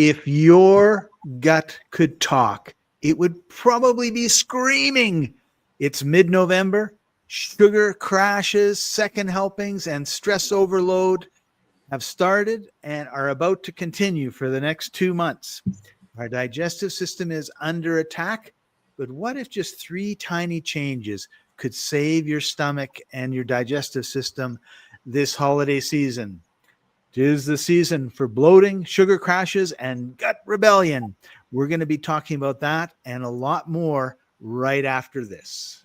If your gut could talk, it would probably be screaming. It's mid-November. Sugar crashes, second helpings, and stress overload have started and are about to continue for the next 2 months. Our digestive system is under attack, but what if just 3 tiny changes could save your stomach and your digestive system this holiday season? 'Tis the season for bloating, sugar crashes, and gut rebellion. We're going to be talking about that and a lot more right after this.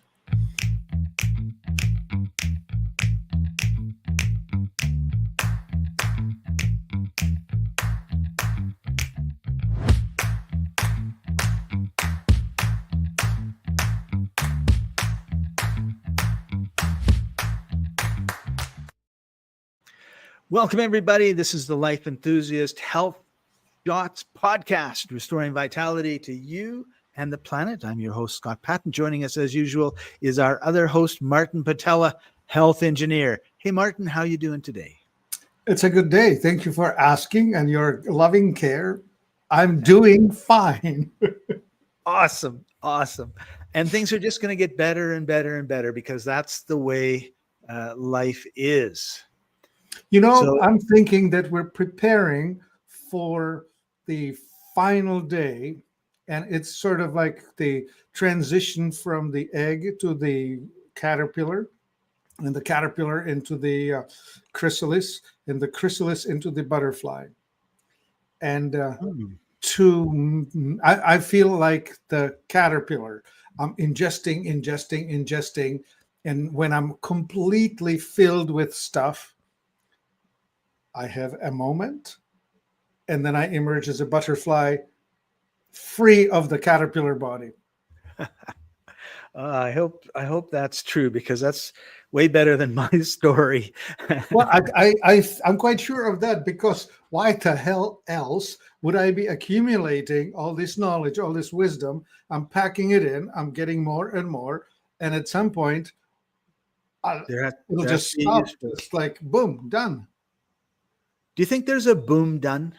Welcome, everybody. This is the Life Enthusiast Health Shots podcast, restoring vitality to you and the planet. I'm your host, Scott Patton. Joining us, as usual, is our other host, Martin Patella, health engineer. Hey, Martin, how you doing today? It's a good day. Thank you for asking and your loving care. I'm doing fine. Awesome. And things are just going to get better and better and better because that's the way life is. You know, I'm thinking that we're preparing for the final day, and it's sort of like the transition from the egg to the caterpillar, and the caterpillar into the chrysalis, and the chrysalis into the butterfly. And I feel like the caterpillar. I'm ingesting. And when I'm completely filled with stuff, I have a moment, and then I emerge as a butterfly, free of the caterpillar body. I hope that's true, because that's way better than my story. Well, I'm quite sure of that, because why the hell else would I be accumulating all this knowledge, all this wisdom? I'm packing it in. I'm getting more and more, and at some point, it'll just stop. It's like boom, done. Do you think there's a boom done?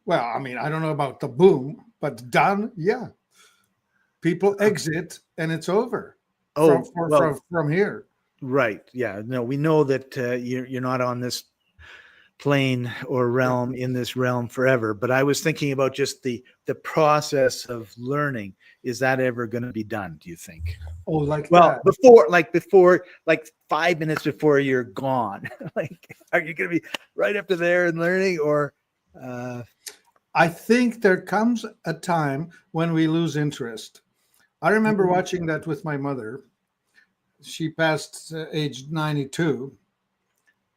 Well, I mean, I don't know about the boom, but done, yeah. People exit and it's over. From here. Right. Yeah. No, we know that you're not on this plane or realm in this realm forever. But I was thinking about just the process of learning. Is that ever going to be done, do you think? Oh, like that? Before 5 minutes before you're gone. Are you going to be right up to there and learning, or? I think there comes a time when we lose interest. I remember watching that with my mother. She passed age 92,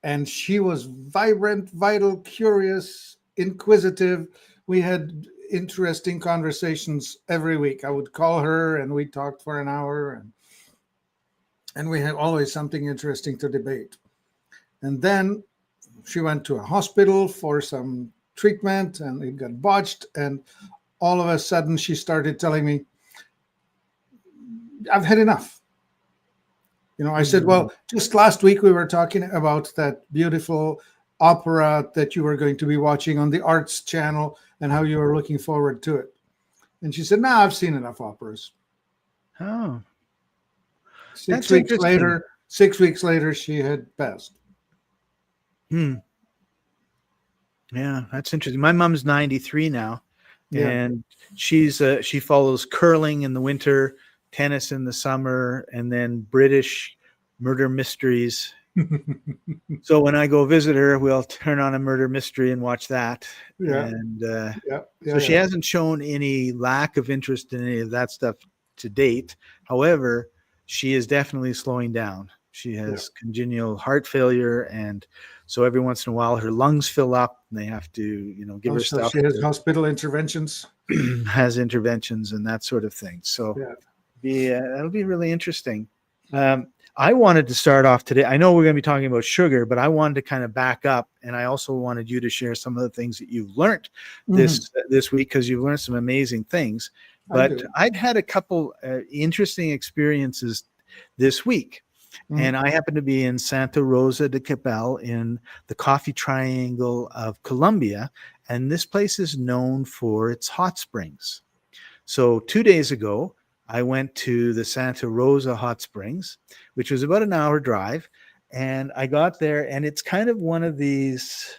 and she was vibrant, vital, curious, inquisitive. We had interesting conversations every week. I would call her and we talked for an hour, and we had always something interesting to debate. And then she went to a hospital for some treatment, and it got botched. And all of a sudden she started telling me, I've had enough. You know, I said, well, just last week we were talking about that beautiful opera that you were going to be watching on the Arts Channel and how you were looking forward to it. And she said, no, I've seen enough operas. Oh. 6 weeks later, she had passed. Yeah, that's interesting. My mom's 93 now, and she follows curling in the winter, tennis in the summer, and then British murder mysteries. So when I go visit her, we'll turn on a murder mystery and watch that. So she hasn't shown any lack of interest in any of that stuff to date. However, she is definitely slowing down. She has congenital heart failure, and so every once in a while her lungs fill up and they have to, give her stuff. She has hospital interventions. Has interventions and that sort of thing. So that'll be really interesting. I wanted to start off today. I know we're going to be talking about sugar, but I wanted to kind of back up, and I also wanted you to share some of the things that you've learned this week, because you've learned some amazing things. But I'd had a couple interesting experiences this week. Mhm. And I happen to be in Santa Rosa de Cabal in the coffee triangle of Colombia. And this place is known for its hot springs. So 2 days ago, I went to the Santa Rosa Hot Springs, which was about an hour drive. And I got there, and it's kind of one of these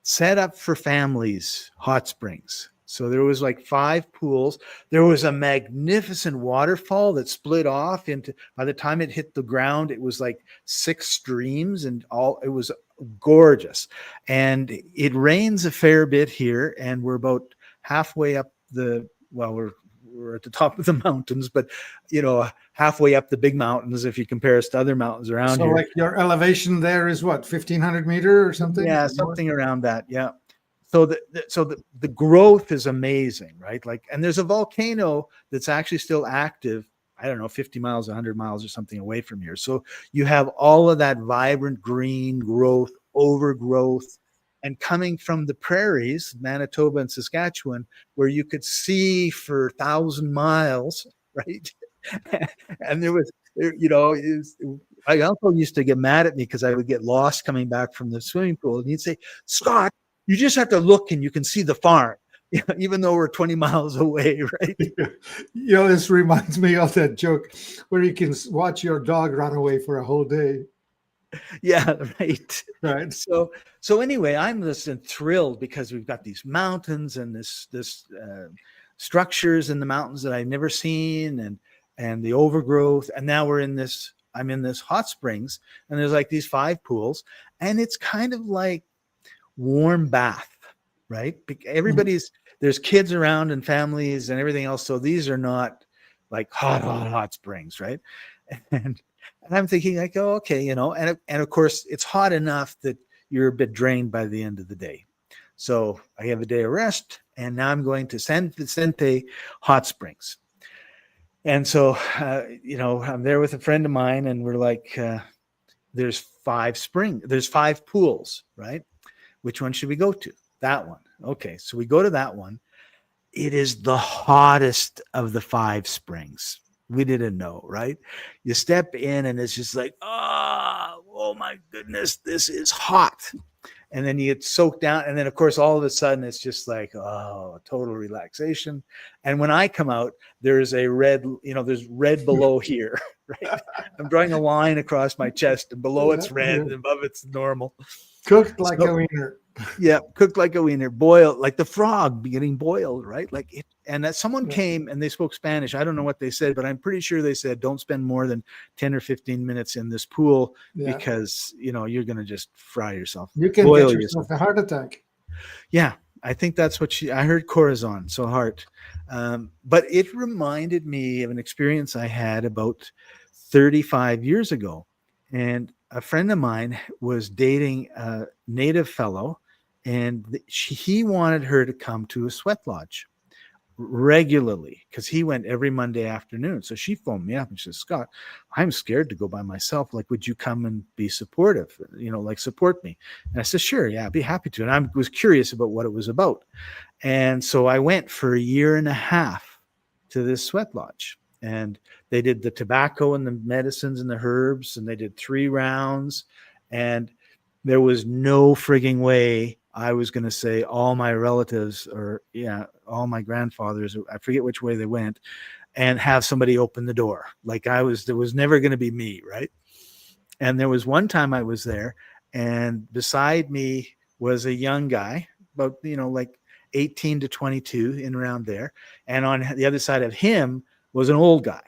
set up for families hot springs. So there was like 5 pools. There was a magnificent waterfall that split off into, by the time it hit the ground, it was like 6 streams, and all, it was gorgeous. And it rains a fair bit here, and we're about halfway up the, well, we're at the top of the mountains, but halfway up the big mountains if you compare us to other mountains around So, here. like, your elevation there is what, 1,500 meter or something? Yeah, Or more? something around that. Yeah. So the growth is amazing, right? Like, and there's a volcano that's actually still active. I don't know, 50 miles, 100 miles or something away from here. So you have all of that vibrant green growth, overgrowth, and coming from the prairies, Manitoba and Saskatchewan, where you could see for 1,000 miles, right? And there was, my uncle used to get mad at me because I would get lost coming back from the swimming pool, and he'd say, "Scott, you just have to look and you can see the farm," even though we're 20 miles away, right? This reminds me of that joke where you can watch your dog run away for a whole day, Yeah, right. right? So anyway, I'm just thrilled because we've got these mountains and this structures in the mountains that I've never seen, and the overgrowth, and now I'm in this hot springs, and there's like these 5 pools, and it's kind of like warm bath, right? Mhm. There's kids around and families and everything else. So these are not like hot springs, right? And, and I'm thinking like, oh, okay, and of course it's hot enough that you're a bit drained by the end of the day. So I have a day of rest, and now I'm going to San Vicente Hot Springs. And so, I'm there with a friend of mine, and we're like, there's 5 pools, right? Which one should we go to? That one. Okay, so we go to that one. It is the hottest of the 5 springs. We didn't know, right? You step in and it's just like, oh my goodness, this is hot. And then you get soaked down. And then, of course, all of a sudden it's just like, oh, total relaxation. And when I come out, there's there's red below here, right? I'm drawing a line across my chest, and below it's red, Yeah. and above it's normal. Cooked like So, a wiener. yeah, cooked like a wiener, boiled like the frog getting boiled, right? Like it. And that someone Yeah. came and they spoke Spanish. I don't know what they said, but I'm pretty sure they said, "Don't spend more than 10 or 15 minutes in this pool Yeah. because you're going to just fry yourself, You can get boil yourself yourself." a heart attack. Yeah, I think that's what I heard Corazon, so heart. But it reminded me of an experience I had about 35 years ago. And a friend of mine was dating a native fellow, and he wanted her to come to a sweat lodge regularly because he went every Monday afternoon. So she phoned me up and she says, "Scott, I'm scared to go by myself. Like, would you come and be supportive? Like support me?" And I said, "Sure, yeah, I'd be happy to." And I was curious about what it was about. And so I went for a year and a half to this sweat lodge. And they did the tobacco and the medicines and the herbs, and they did 3 rounds. And there was no frigging way I was going to say all my relatives all my grandfathers, I forget which way they went, and have somebody open the door. Like there was never going to be me, right? And there was one time I was there, and beside me was a young guy, about, like 18 to 22, in around there. And on the other side of him was an old guy.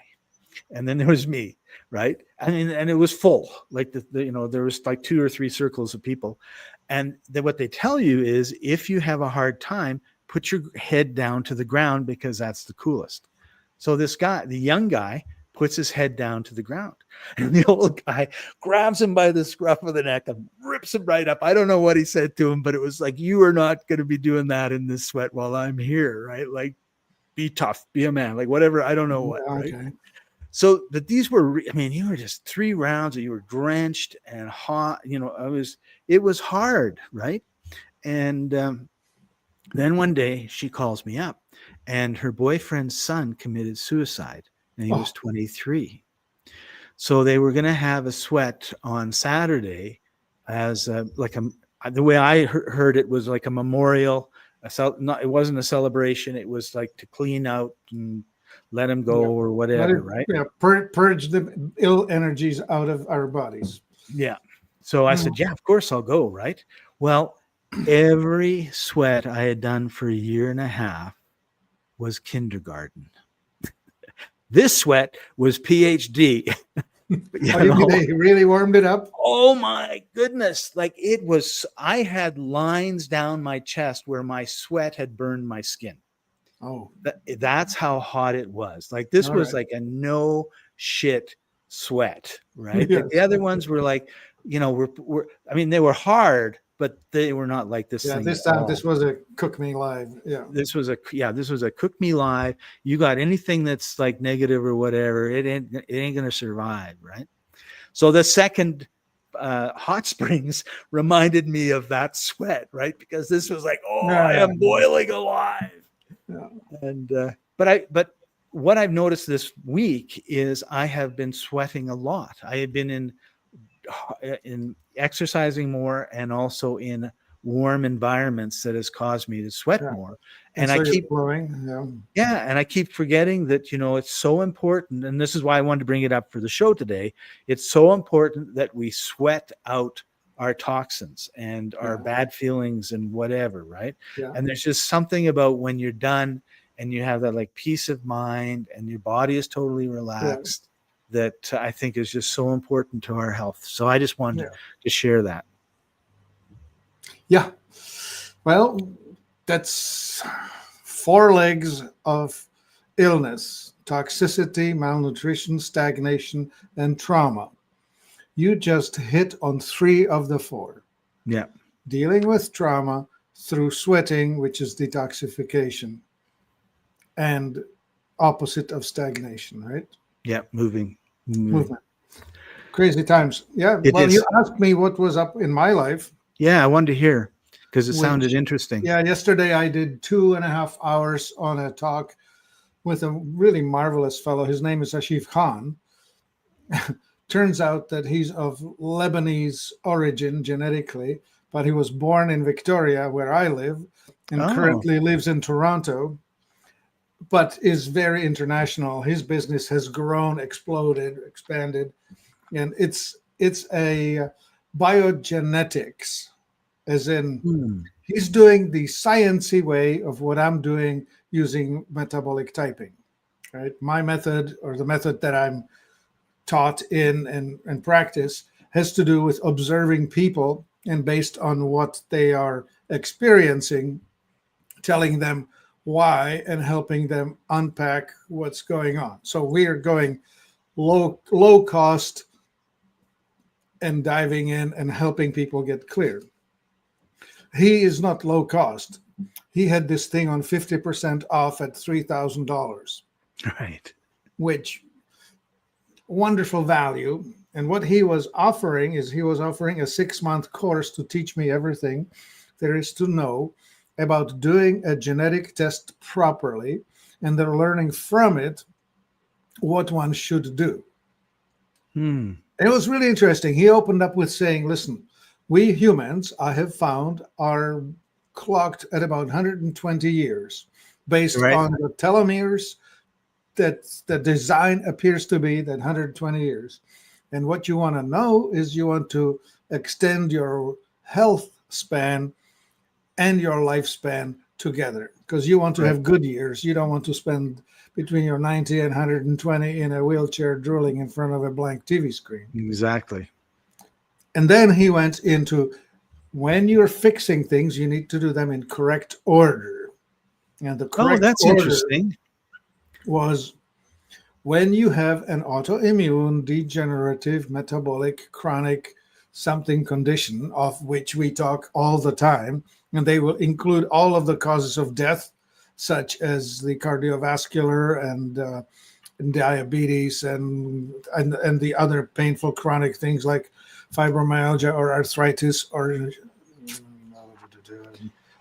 And then there was me, right? And it was full. Like there was like 2 or 3 circles of people. And then what they tell you is, if you have a hard time, put your head down to the ground because that's the coolest. So this guy, the young guy, puts his head down to the ground, and the old guy grabs him by the scruff of the neck and rips him right up. I don't know what he said to him, but it was like, "You are not going to be doing that in this sweat while I'm here," right? Like, be tough, be a man, like whatever. I don't know what, right? Okay. So, but these were, you were just 3 rounds and you were drenched and hot. It was hard, right? And then one day she calls me up, and her boyfriend's son committed suicide, and he was Oh, 23. So they were going to have a sweat on Saturday as the way I heard it was like a memorial. It wasn't a celebration. It was like to clean out and let them go or whatever, right? Yeah, purge the ill energies out of our bodies. Yeah. So I said, yeah, of course I'll go, right? Well, every sweat I had done for a year and a half was kindergarten. This sweat was PhD. You mean they really warmed it up? Oh my goodness. Like I had lines down my chest where my sweat had burned my skin. Oh, that's how hot it was. Like this was like a no shit sweat, right? Yes. Like the other ones were like, I mean, they were hard, but they were not like this. Yeah, thing this time this was a cook me live. Yeah, this was a cook me live. You got anything that's like negative or whatever, it ain't gonna survive, right? So the second hot springs reminded me of that sweat, right? Because this was like, I am boiling alive. Yeah. And but what I've noticed this week is I have been sweating a lot. I have been in exercising more and also in warm environments that has caused me to sweat more. And so I keep blowing. And I keep forgetting that, it's so important. And this is why I wanted to bring it up for the show today. It's so important that we sweat out our toxins and our bad feelings and whatever, right? Yeah. And there's just something about when you're done and you have that like peace of mind and your body is totally relaxed that I think is just so important to our health. So I just wanted to share that. Yeah. Well, that's 4 legs of illness: toxicity, malnutrition, stagnation, and trauma. You just hit on 3 of the 4. Yeah. Dealing with trauma through sweating, which is detoxification, and opposite of stagnation, right? Yeah, movement. Crazy times. Yeah. You asked me what was up in my life. Yeah, I wanted to hear because it sounded interesting. Yeah, yesterday I did 2.5 hours on a talk with a really marvelous fellow. His name is Ashif Khan. Turns out that he's of Lebanese origin genetically, but he was born in Victoria, where I live, and currently lives in Toronto, but is very international. His business has grown, exploded, expanded, and it's a biogenetics, as in he's doing the sciencey way of what I'm doing using metabolic typing, right? My method, or the method that I'm taught in and practice, has to do with observing people and based on what they are experiencing, telling them why and helping them unpack what's going on. So we are going low cost and diving in and helping people get clear. He is not low cost. He had this thing on 50% off at $3,000. Right. Which wonderful value. And what he was offering is he was offering a 6-month course to teach me everything there is to know about doing a genetic test properly, and they're learning from it what one should do. It was really interesting. He opened up with saying, listen, we humans, I have found, are clocked at about 120 years based on the telomeres that the design appears to be that 120 years. And what you want to know is you want to extend your health span and your lifespan together, because you want to have good years. You don't want to spend between your 90 and 120 in a wheelchair drooling in front of a blank TV screen. Exactly. And then he went into, when you're fixing things, you need to do them in correct order. And the correct order interesting. Was when you have an autoimmune, degenerative, metabolic, chronic something condition, of which we talk all the time, and they will include all of the causes of death, such as the cardiovascular and diabetes and the other painful chronic things like fibromyalgia or arthritis or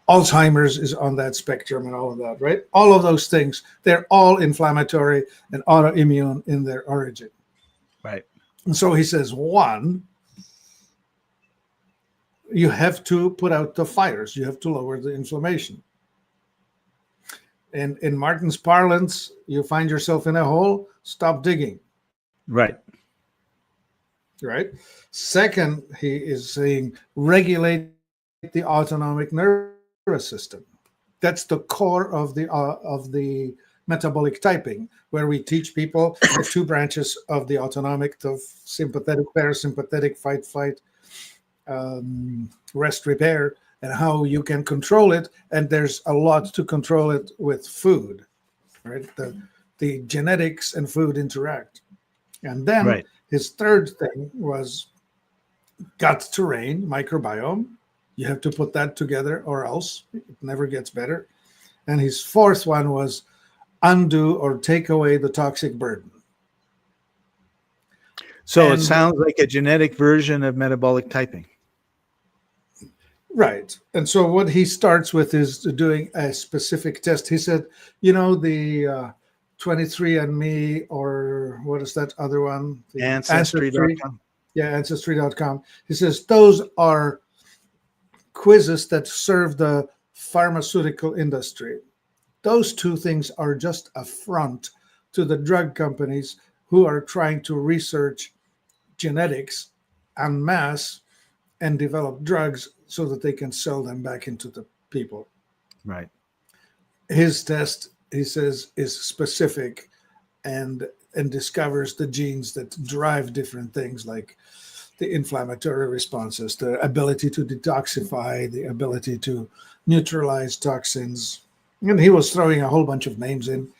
Alzheimer's is on that spectrum and all of that, right? All of those things, they're all inflammatory and autoimmune in their origin. Right. And so he says, one, you have to put out the fires. You have to lower the inflammation. And in Martin's parlance, you find yourself in a hole, stop digging. Right. Right. Second, he is saying regulate the autonomic nervous system. That's the core of the metabolic typing, where we teach people the two branches of the autonomic, the sympathetic, parasympathetic, fight, rest, repair, and how you can control it. And there's a lot to control it with food, right? The genetics and food interact. And then Right. his third thing was gut terrain, microbiome. You have to put that together or else it never gets better. And his fourth one was undo or take away the toxic burden. So it sounds like a genetic version of metabolic typing. Right. And so what he starts with is doing a specific test. He said, the 23andMe, or what is that other one? The Ancestry.com. Yeah, Ancestry.com. He says those are quizzes that serve the pharmaceutical industry. Those two things are just a front to the drug companies who are trying to research genetics en masse and develop drugs so that they can sell them back into the people. Right. His test, he says, is specific and discovers the genes that drive different things like the inflammatory responses, the ability to detoxify, the ability to neutralize toxins. And he was throwing a whole bunch of names in.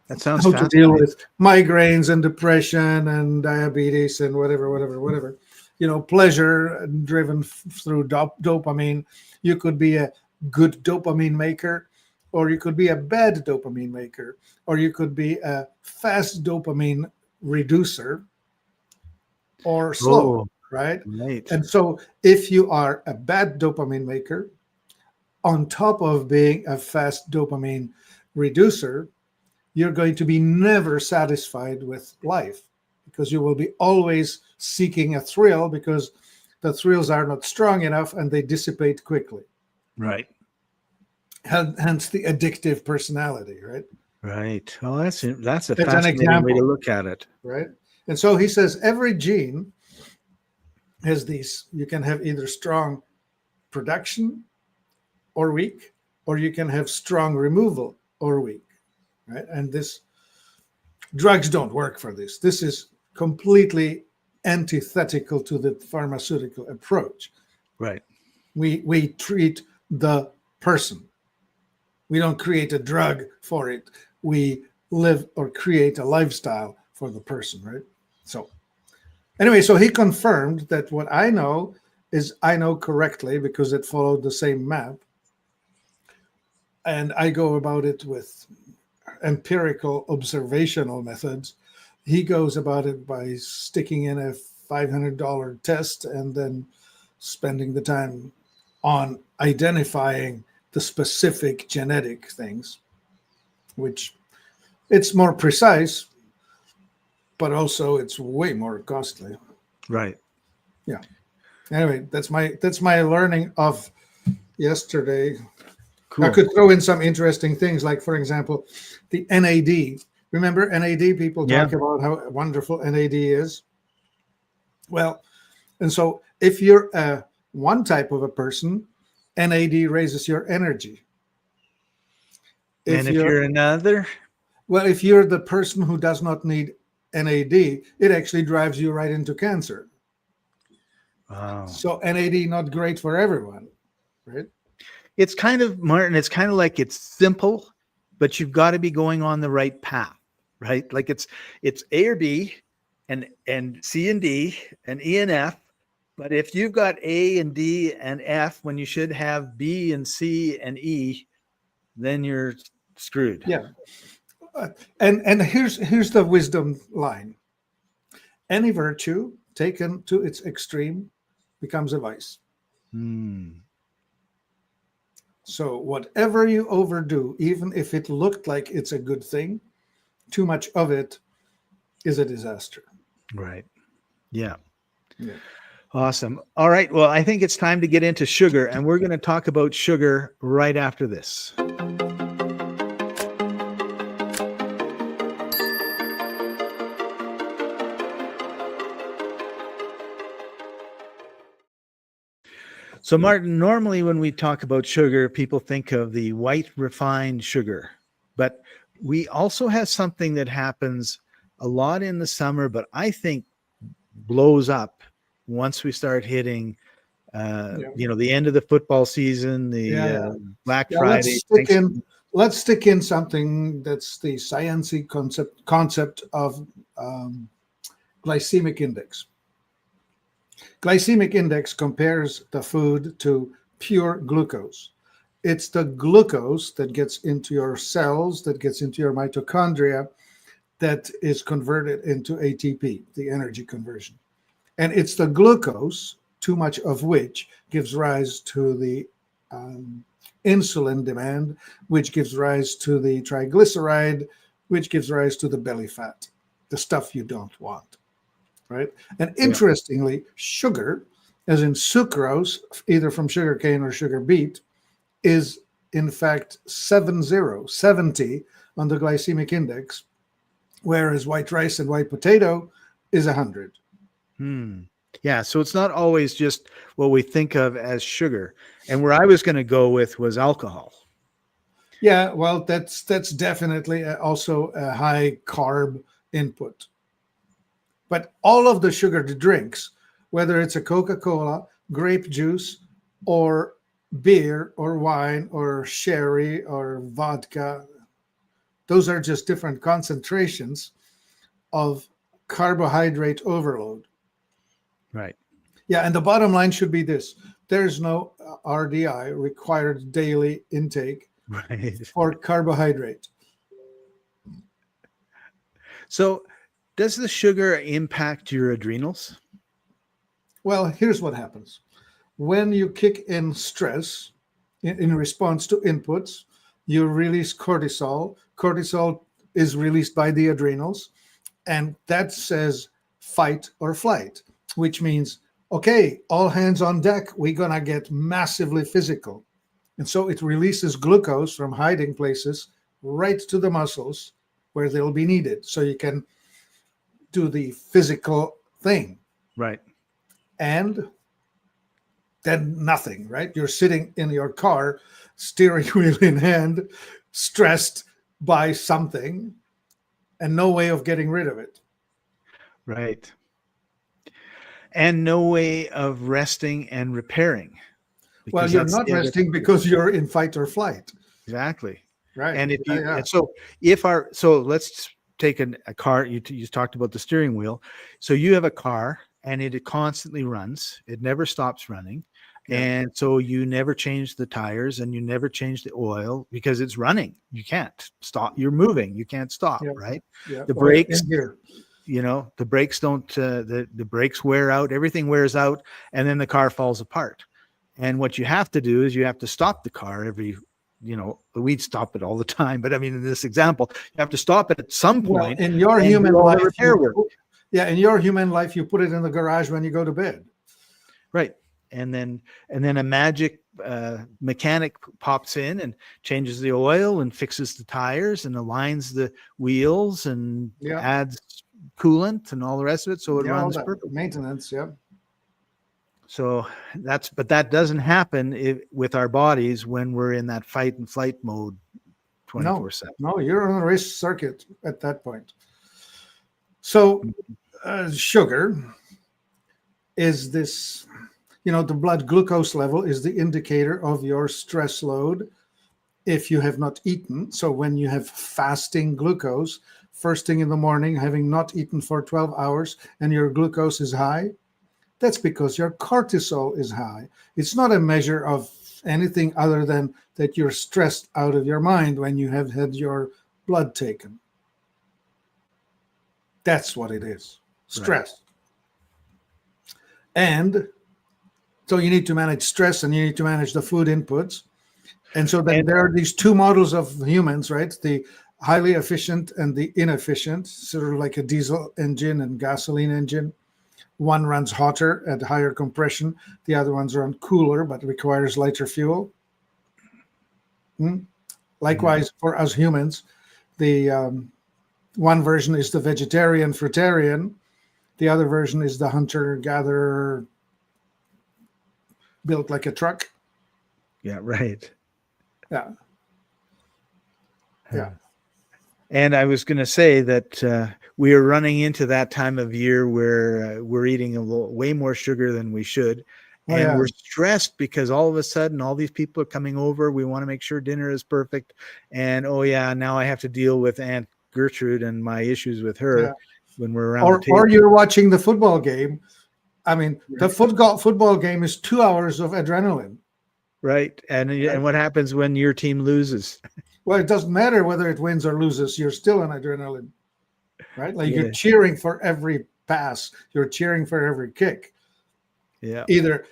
That sounds how fascinating. to deal with migraines and depression and diabetes and whatever. Pleasure driven through dopamine. You could be a good dopamine maker, or you could be a bad dopamine maker, or you could be a fast dopamine reducer, or slow, right? And so if you are a bad dopamine maker, on top of being a fast dopamine reducer, you're going to be never satisfied with life, because you will be always seeking a thrill, because the thrills are not strong enough and they dissipate quickly. Right. Hence the addictive personality, right? Right. Well, that's a fascinating way to look at it. Right. And so he says every gene has these. You can have either strong production or weak, or you can have strong removal or weak, right? And drugs don't work for this. This is completely antithetical to the pharmaceutical approach. Right. We treat the person. We don't create a drug for it. We live or create a lifestyle for the person, right? So anyway, so he confirmed that what I know correctly because it followed the same map. And I go about it with empirical observational methods. He goes about it by sticking in a $500 test and then spending the time on identifying the specific genetic things, which it's more precise, but also it's way more costly. Right. Yeah. Anyway, that's my learning of yesterday. Cool. I could throw in some interesting things, like, for example, the NAD. Remember NAD? People talk about how wonderful NAD is. Well, and so if you're one type of a person, NAD raises your energy. If you're another? Well, if you're the person who does not need NAD, it actually drives you right into cancer. Wow. So NAD not great for everyone, right? It's kind of, Martin, it's kind of like it's simple, but you've got to be going on the right path, right? Like it's A or B and C and D and E and F. But if you've got A and D and F when you should have B and C and E, then you're screwed. Yeah. And here's the wisdom line. Any virtue taken to its extreme becomes a vice. So whatever you overdo, even if it looked like it's a good thing, too much of it is a disaster. Right. Yeah. Yeah. Awesome. All right. Well, I think it's time to get into sugar, and we're going to talk about sugar right after this. So, Martin, normally when we talk about sugar, people think of the white refined sugar, but we also have something that happens a lot in the summer, but I think blows up once we start hitting, Yeah. the end of the football season, Yeah. the Yeah. Black Yeah. Friday, Thanksgiving. Let's stick in something that's the sciencey concept of glycemic index. Glycemic index compares the food to pure glucose. It's the glucose that gets into your cells, that gets into your mitochondria, that is converted into ATP, the energy conversion. And it's the glucose, too much of which gives rise to the insulin demand, which gives rise to the triglyceride, which gives rise to the belly fat, the stuff you don't want. Right. And Yeah. interestingly, sugar, as in sucrose, either from sugar cane or sugar beet, is in fact 70 on the glycemic index, whereas white rice and white potato is 100. Yeah, so it's not always just what we think of as sugar. And where I was going to go with was alcohol. Yeah, well, that's definitely also a high carb input. But all of the sugared drinks, whether it's a Coca-Cola, grape juice, or beer or wine or sherry or vodka, those are just different concentrations of carbohydrate overload. Right. Yeah, and the bottom line should be this. There's no RDI, required daily intake, Right. for carbohydrate. So does the sugar impact your adrenals? Well, here's what happens. When you kick in stress in response to inputs, you release cortisol. Cortisol is released by the adrenals, and that says fight or flight, which means, okay, all hands on deck, we're going to get massively physical. And so it releases glucose from hiding places right to the muscles where they'll be needed. So you can do the physical thing. Right. And then nothing, right? You're sitting in your car, steering wheel in hand, stressed by something, and no way of getting rid of it. Right. And no way of resting and repairing. Well, you're not resting because you're in fight or flight. Exactly. Right. And if you, Yeah. and so let's take a car. You talked about the steering wheel. So you have a car and it constantly runs. It never stops running. Yeah. And so you never change the tires and you never change the oil because it's running. You can't stop. You're moving. You can't stop. Yeah. Right. Yeah. The brakes, in here. The brakes don't, the brakes wear out, everything wears out, and then the car falls apart. And what you have to do is you have to stop the car every, we'd stop it all the time. But I mean, in this example, you have to stop it at some point. Well, in your human life, repair work. In your human life, you put it in the garage when you go to bed. Right. And then a magic mechanic pops in and changes the oil and fixes the tires and aligns the wheels and adds coolant and all the rest of it. So it runs perfectly. Maintenance. Yeah. So that doesn't happen with our bodies when we're in that fight and flight mode 24/7. No, you're on a race circuit at that point. So sugar is this, the blood glucose level is the indicator of your stress load if you have not eaten. So when you have fasting glucose, first thing in the morning, having not eaten for 12 hours and your glucose is high, that's because your cortisol is high. It's not a measure of anything other than that you're stressed out of your mind when you have had your blood taken. That's what it is. Stress. Right. And so you need to manage stress and you need to manage the food inputs. And so then there are these two models of humans, right? The highly efficient and the inefficient, sort of like a diesel engine and gasoline engine. One runs hotter at higher compression. The other ones run cooler, but requires lighter fuel. Likewise, for us humans, the one version is the vegetarian fruitarian. The other version is the hunter-gatherer, built like a truck. Yeah, right. Yeah. Yeah. And I was going to say that we are running into that time of year where we're eating way more sugar than we should. And we're stressed because all of a sudden, all these people are coming over. We want to make sure dinner is perfect. And, oh, yeah, now I have to deal with Aunt Gertrude and my issues with her when we're around the table. Or you're watching the football game. I mean, the football game is 2 hours of adrenaline. Right. And what happens when your team loses? Well, it doesn't matter whether it wins or loses. You're still on adrenaline, right? Like you're cheering for every pass. You're cheering for every kick. Yeah. Either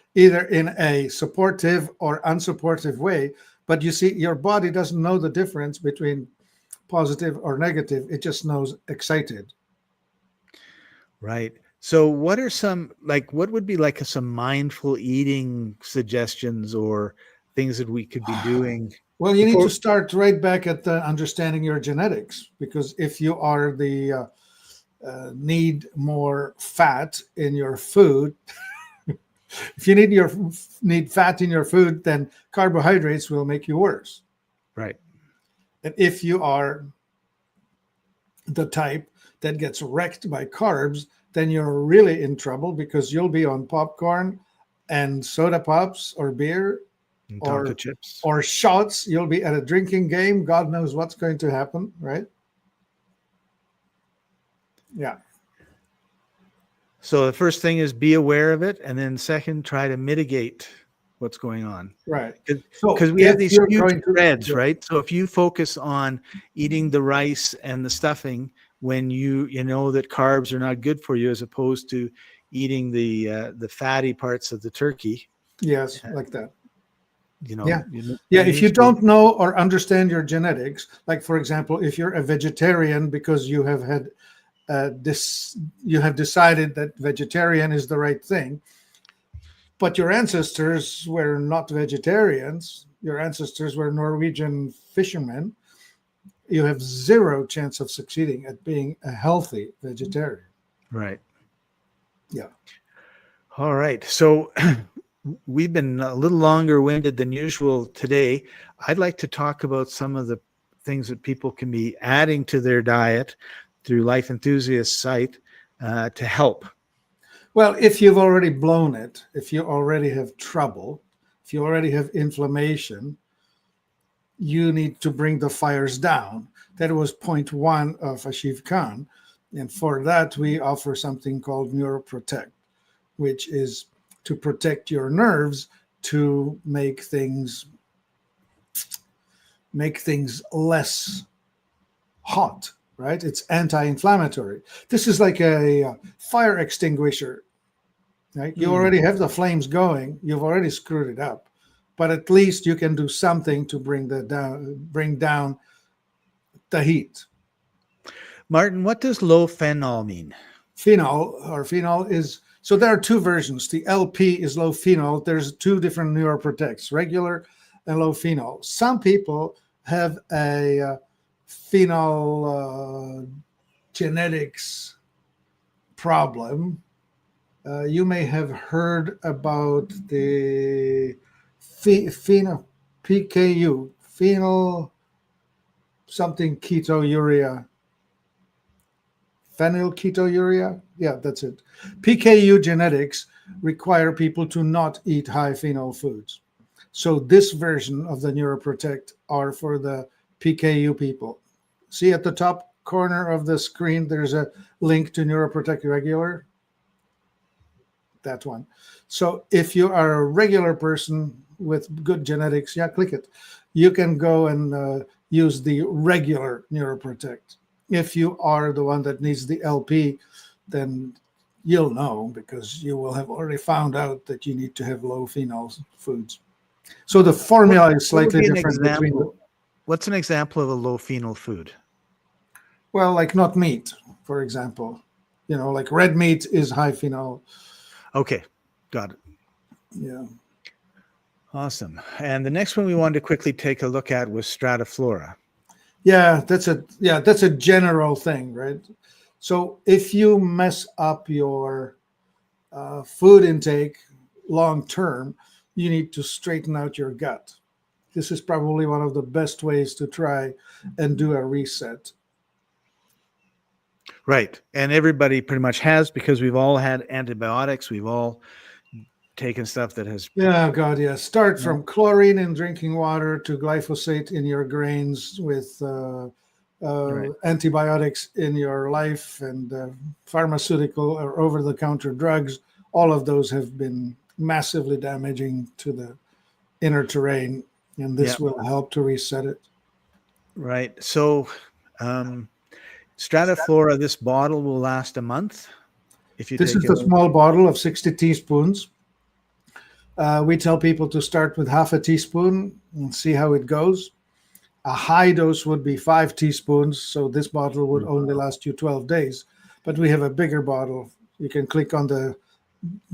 in a supportive or unsupportive way. But you see, your body doesn't know the difference between positive or negative. It just knows excited. Right. So what are what would be like some mindful eating suggestions or things that we could be doing? Well, you need to start right back at understanding your genetics, because if you are the need more fat in your food, if you need fat in your food, then carbohydrates will make you worse. Right. And if you are the type that gets wrecked by carbs, then you're really in trouble, because you'll be on popcorn and soda pops or beer or chips or shots. You'll be at a drinking game. God knows what's going to happen, right? Yeah. So the first thing is be aware of it, and then second, try to mitigate what's going on. Right. Because we have these huge threads, right? So if you focus on eating the rice and the stuffing when you know that carbs are not good for you, as opposed to eating the fatty parts of the turkey. Yes, like that. If you don't know or understand your genetics, like for example, if you're a vegetarian because you have had you have decided that vegetarian is the right thing, but your ancestors were not vegetarians, your ancestors were Norwegian fishermen, you have zero chance of succeeding at being a healthy vegetarian. Right. Yeah. All right. So we've been a little longer winded than usual today. I'd like to talk about some of the things that people can be adding to their diet through Life Enthusiast site to help. Well, if you've already blown it, if you already have trouble, if you already have inflammation, you need to bring the fires down. That was point one of Ashiv Khan. And for that, we offer something called Neuroprotect, which is to protect your nerves, to make things less hot, right? It's anti-inflammatory. This is like a fire extinguisher, right? You already have the flames going. You've already screwed it up, but at least you can do something to bring down the heat. Martin, what does low phenol mean? Phenol is, so there are two versions. The LP is low phenol. There's two different Neuroprotects, regular and low phenol. Some people have a phenol genetics problem. You may have heard about the phenol PKU, phenol something ketonuria. Phenylketonuria? Yeah, that's it. PKU genetics require people to not eat high phenol foods. So this version of the Neuroprotect are for the PKU people. See at the top corner of the screen, there's a link to Neuroprotect Regular. That one. So if you are a regular person with good genetics, click it. You can go and use the regular Neuroprotect. If you are the one that needs the LP, then you'll know, because you will have already found out that you need to have low phenol foods. So the formula is slightly different. What's an example of a low phenol food? Well, like not meat, for example. Like red meat is high phenol. Okay, got it. Yeah. Awesome. And the next one we wanted to quickly take a look at was Strata Flora. Yeah, that's a general thing, right? So if you mess up your food intake long term, you need to straighten out your gut. This is probably one of the best ways to try and do a reset. Right. And everybody pretty much has, because we've all had antibiotics. We've all taken stuff that has. Yeah, God, yeah. Start Yeah. from chlorine in drinking water to glyphosate in your grains with Right. antibiotics in your life and pharmaceutical or over-the-counter drugs. All of those have been massively damaging to the inner terrain, and Yeah. this will help to reset it. Right. So, Strata Flora, this bottle will last a month if you This take is it. the small bottle of 60 teaspoons. We tell people to start with half a teaspoon and see how it goes. A high dose would be 5 teaspoons, so this bottle would only last you 12 days. But we have a bigger bottle. You can click on the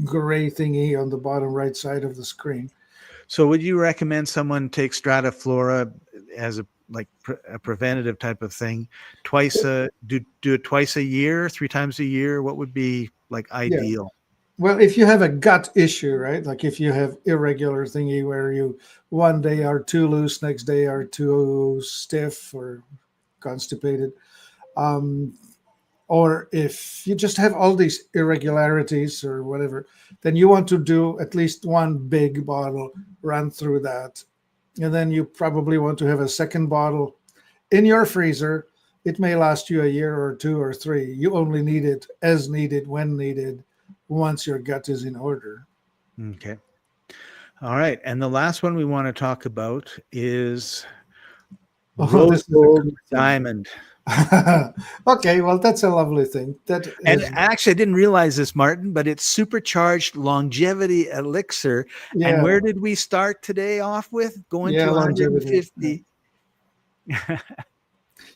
gray thingy on the bottom right side of the screen. So would you recommend someone take Strata Flora as a preventative type of thing, do it twice a year, 3 times a year? What would be like ideal? Well, if you have a gut issue, right? Like if you have irregular thingy where you one day are too loose, next day are too stiff or constipated, or if you just have all these irregularities or whatever, then you want to do at least one big bottle, run through that. And then you probably want to have a second bottle in your freezer. It may last you a year or 2 or 3. You only need it as needed, when needed, once your gut is in order. Okay. All right. And the last one we want to talk about is Rose Gold Diamond. Okay, well, that's a lovely thing. And actually, I didn't realize this, Martin, but it's supercharged longevity elixir. Yeah. And where did we start today off with? Going to longevity. 150.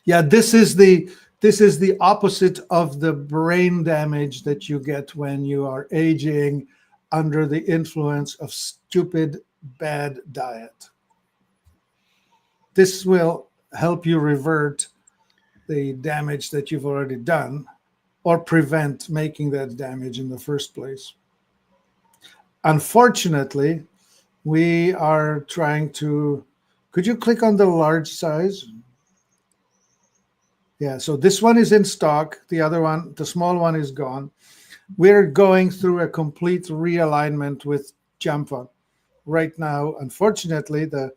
Yeah, this is the opposite of the brain damage that you get when you are aging under the influence of stupid, bad diet. This will help you revert the damage that you've already done or prevent making that damage in the first place. Unfortunately, we are trying to, could you click on the large size? Yeah, so this one is in stock. The other one, the small one, is gone. We're going through a complete realignment with Jamfa right now. Unfortunately, the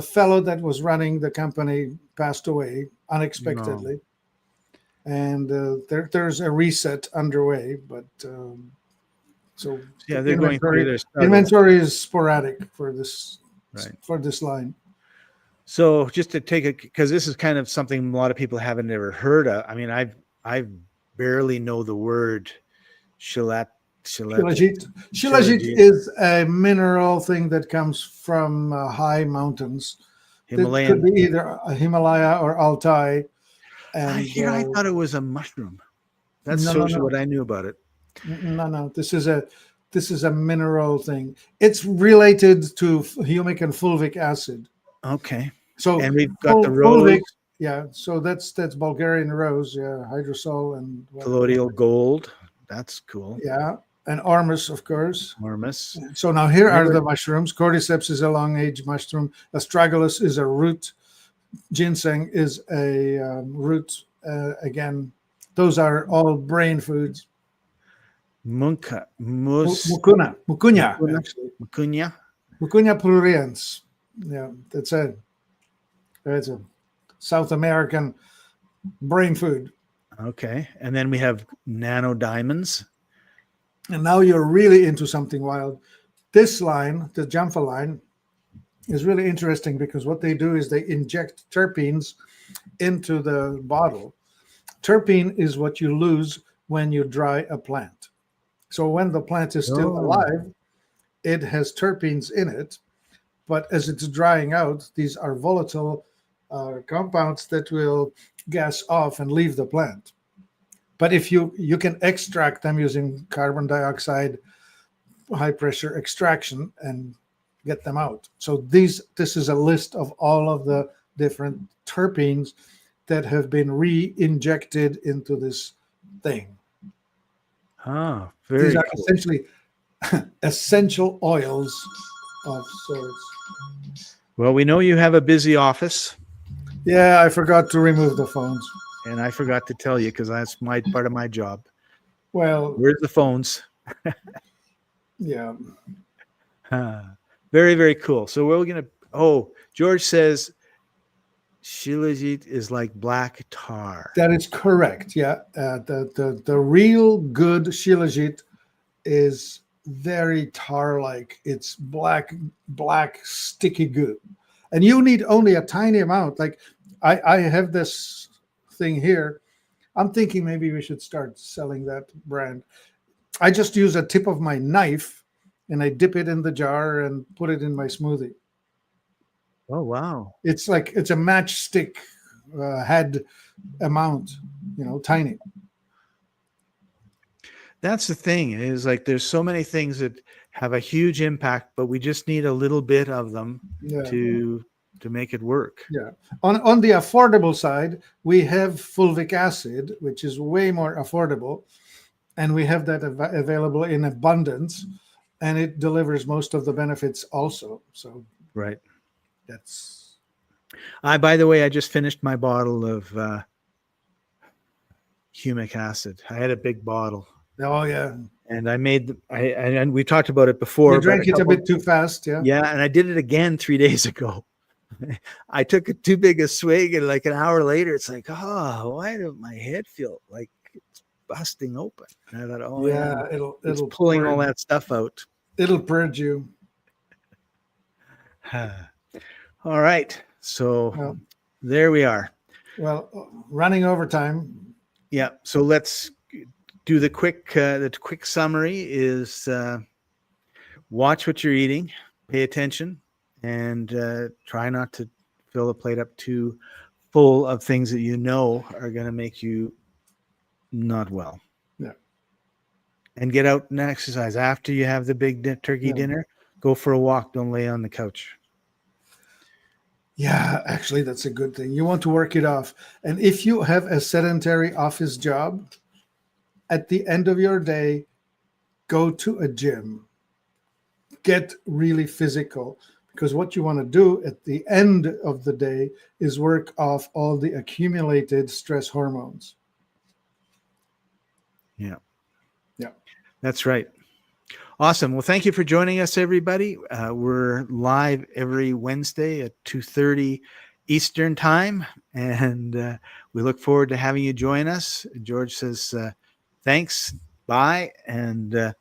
fellow that was running the company passed away unexpectedly. No. And there's a reset underway, but so yeah, they're going through their struggles. Inventory is sporadic for this line. So just to take it, because this is kind of something a lot of people haven't ever heard of. I mean, I barely know the word shilajit. Shilajit is a mineral thing that comes from high mountains. Himalayan. It could be either a Himalaya or Altai. And I thought it was a mushroom. That's what I knew about it. No. This is a mineral thing. It's related to humic and fulvic acid. Okay. So and we've got the rose. Fulvic, yeah. So that's Bulgarian rose, yeah, hydrosol and colloidal gold. That's cool. Yeah. And ormus, of course. Ormus. So now here are the mushrooms. Cordyceps is a long-age mushroom. Astragalus is a root. Ginseng is a root. Again, those are all brain foods. Mucunya, actually. Mucunya pruriens. Yeah, that's a South American brain food. Okay, and then we have nano diamonds. And now you're really into something wild. This line, the Jamfa line, is really interesting because what they do is they inject terpenes into the bottle. Terpene is what you lose when you dry a plant. So when the plant is still alive, it has terpenes in it. But as it's drying out, these are volatile compounds that will gas off and leave the plant. But if you can extract them using carbon dioxide, high pressure extraction, and get them out. So this is a list of all of the different terpenes that have been re-injected into this thing. Ah, These very are cool. essentially essential oils of sorts. Well, we know you have a busy office, Yeah, I forgot to remove the phones. and I forgot to tell you because that's my part of my job. Well, Where's the phones? yeah. Very, very cool. So we're going to, George says shilajit is like black tar. That is correct. Yeah, the real good shilajit is very tar-like. It's black, sticky goo, and you need only a tiny amount. Like I have this thing here. I'm thinking maybe we should start selling that brand. I just use a tip of my knife, and I dip it in the jar and put it in my smoothie. Oh, wow. It's like it's a matchstick head amount, tiny. That's the thing is like there's so many things that have a huge impact, but we just need a little bit of them to make it work. Yeah. On the affordable side, we have fulvic acid, which is way more affordable, and we have that available in abundance, and it delivers most of the benefits also. So Right. that's. By the way, I just finished my bottle of humic acid. I had a big bottle. Oh yeah. And and we talked about it before. You drank it a bit too fast, yeah. Yeah, and I did it again 3 days ago. I took too big a swig, and like an hour later, it's like, why does my head feel like it's busting open? And I thought, yeah, it's pulling all that stuff out. It'll purge you. All right, so there we are. Well, running over time. Yeah, so let's do the quick summary is watch what you're eating, pay attention, and try not to fill the plate up too full of things that you know are going to make you not well. Yeah. And get out and exercise. After you have the big turkey dinner, go for a walk. Don't lay on the couch. Yeah, actually, that's a good thing. You want to work it off. And if you have a sedentary office job, at the end of your day, go to a gym. Get really physical, because what you want to do at the end of the day is work off all the accumulated stress hormones. Yeah. Yeah. That's right. Awesome. Well, thank you for joining us, everybody. We're live every Wednesday at 2:30 Eastern time, and we look forward to having you join us. George says, thanks, bye, and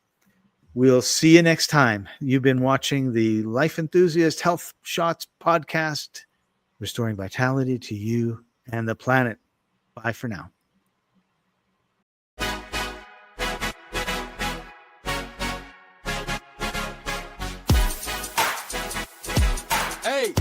we'll see you next time. You've been watching the Life Enthusiast Health Shots podcast, restoring vitality to you and the planet. Bye for now. Hey!